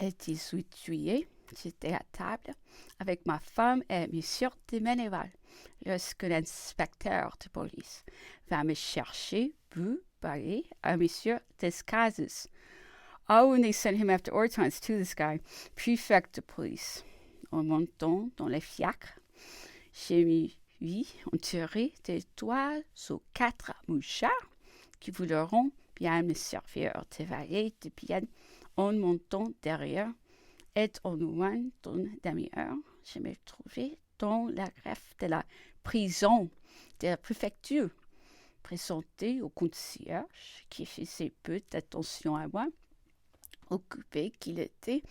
Le 18 juillet, j'étais à table avec ma femme et mes sœurs de Meneval lorsque l'inspecteur de police vint me chercher pour parler à monsieur Descazes. Oh, and they sent him after Hortense too, this guy, prefect de police. En montant dans le fiacre, j'ai mis enterré des toiles aux 4 mouchards qui voudront bien me servir de valet de bien en montant derrière et en loin d'une demi-heure, je me trouvais dans la greffe de la prison de la préfecture, présenté au concierge qui faisait peu d'attention à moi, occupé qu'il était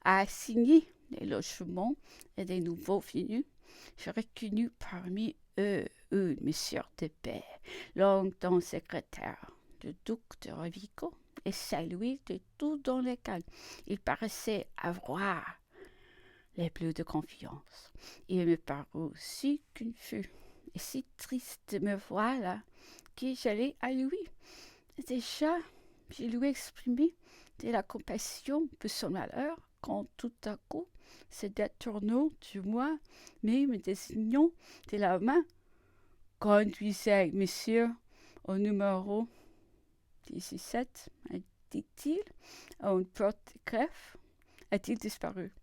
à assigner les logements et des nouveaux venus. Je reconnus parmi eux monsieur de paix, longtemps secrétaire du duc de Rovigo, et celui de tout dans lequel il paraissait avoir les plus de confiance. Il me parut si confus et si triste de me voir là que j'allai à lui. Déjà, je lui exprimai de la compassion pour son malheur quand tout à coup se détournant de moi, mais me désignant de la main, conduisez monsieur au numéro 17, dit-il, à une porte de greffe, a-t-il disparu.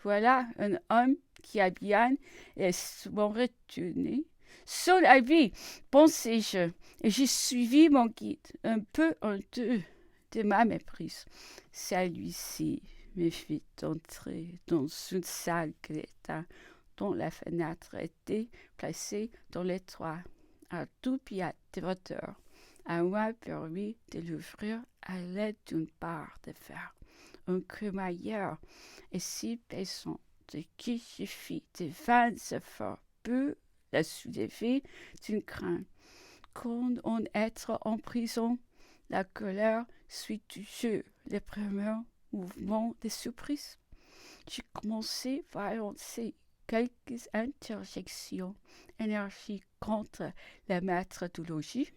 Voilà un homme qui a bien et souvent retourné son habit, pensai-je, et j'ai suivi mon guide, un peu honteux de ma méprise. Celui-ci me fit entrer dans une salle d'état dont la fenêtre était placée dans les toits, à 2 pieds de hauteur. À moi permis de l'ouvrir à l'aide d'une barre de fer. Un crémaillère et si pesant de qui je fis de vains efforts pour la soulever d'une crainte. Quand on est en prison, la colère suit toujours les premiers mouvements de surprise. J'ai commencé à lancer quelques interjections énergiques contre le maître du logis,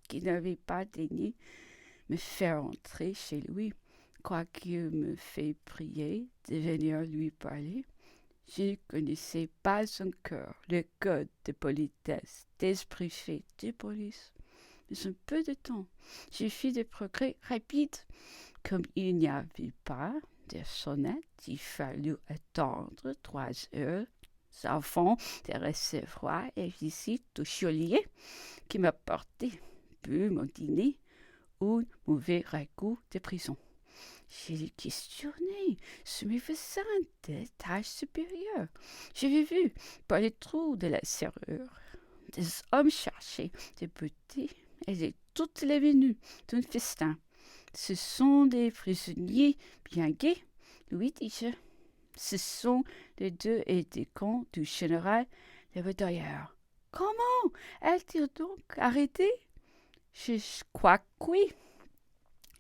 qui n'avait pas daigné me faire entrer chez lui, quoiqu'il me fait prier de venir lui parler. Je ne connaissais pas encore le code de politesse des préfets de police. Mais en peu de temps, je fis des progrès rapides. Comme il n'y avait pas de sonnette, il fallut attendre 3 heures avant de recevoir une visite au geôlier qui m'apportait pour mon dîner un mauvais ragoût de prison. Je l'ai questionné sur mes voisins d'étage supérieur. J'avais vu, par les trous de la serrure, des hommes chercher des beautés et de toutes les venues d'un festin. Ce sont des prisonniers bien gais, lui dis-je. Ce sont les 2 aides-de-camp du général Lebedeur. Comment a-t-il donc arrêté? Je crois que oui.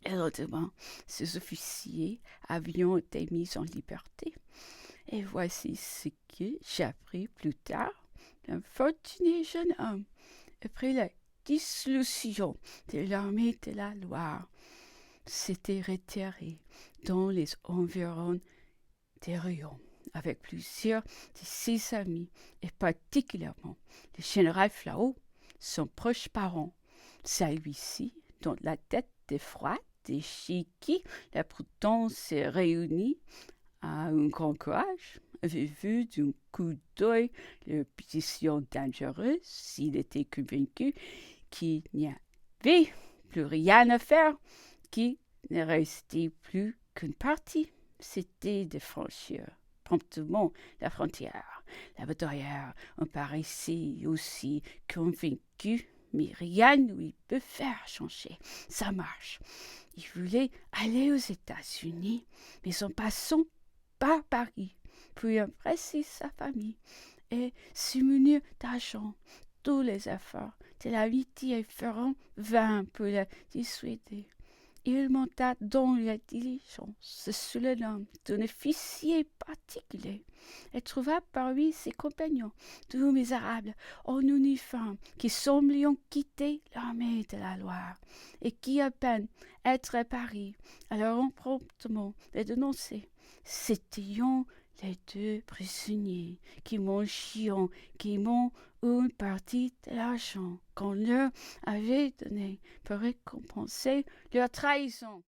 Et lendemain, ces officiers avaient été mis en liberté. Et voici ce que j'appris plus tard. L'infortuné jeune homme, après la dissolution de l'armée de la Loire, s'était retiré dans les environs de Riom avec plusieurs de ses amis, et particulièrement le général Flao, son proche parent. Celui-ci, dont la tête de froide et chez qui la prudence se réunit à un grand courage, avait vu d'un coup d'œil leur position dangereuse s'il était convaincu qu'il n'y avait plus rien à faire, qu'il ne restait plus qu'une partie, c'était de franchir promptement la frontière. La bataillère en paraissait aussi convaincu, mais rien ne lui peut faire changer sa marche. Il voulait aller aux États-Unis, mais en passant par Paris, puis embrasser sa famille et se munir d'argent. Tous les efforts de l'amitié feront vains pour la dissuader. Il monta dans la diligence sous le nom d'un officier particulier et trouva parmi ses compagnons deux misérables en uniforme qui semblaient quitter l'armée de la Loire et qui, à peine être à Paris, allaient promptement les dénoncer. C'étions les deux prisonniers qui mangeaient, qui m'ont une partie de l'argent qu'on leur avait donné pour récompenser leur trahison.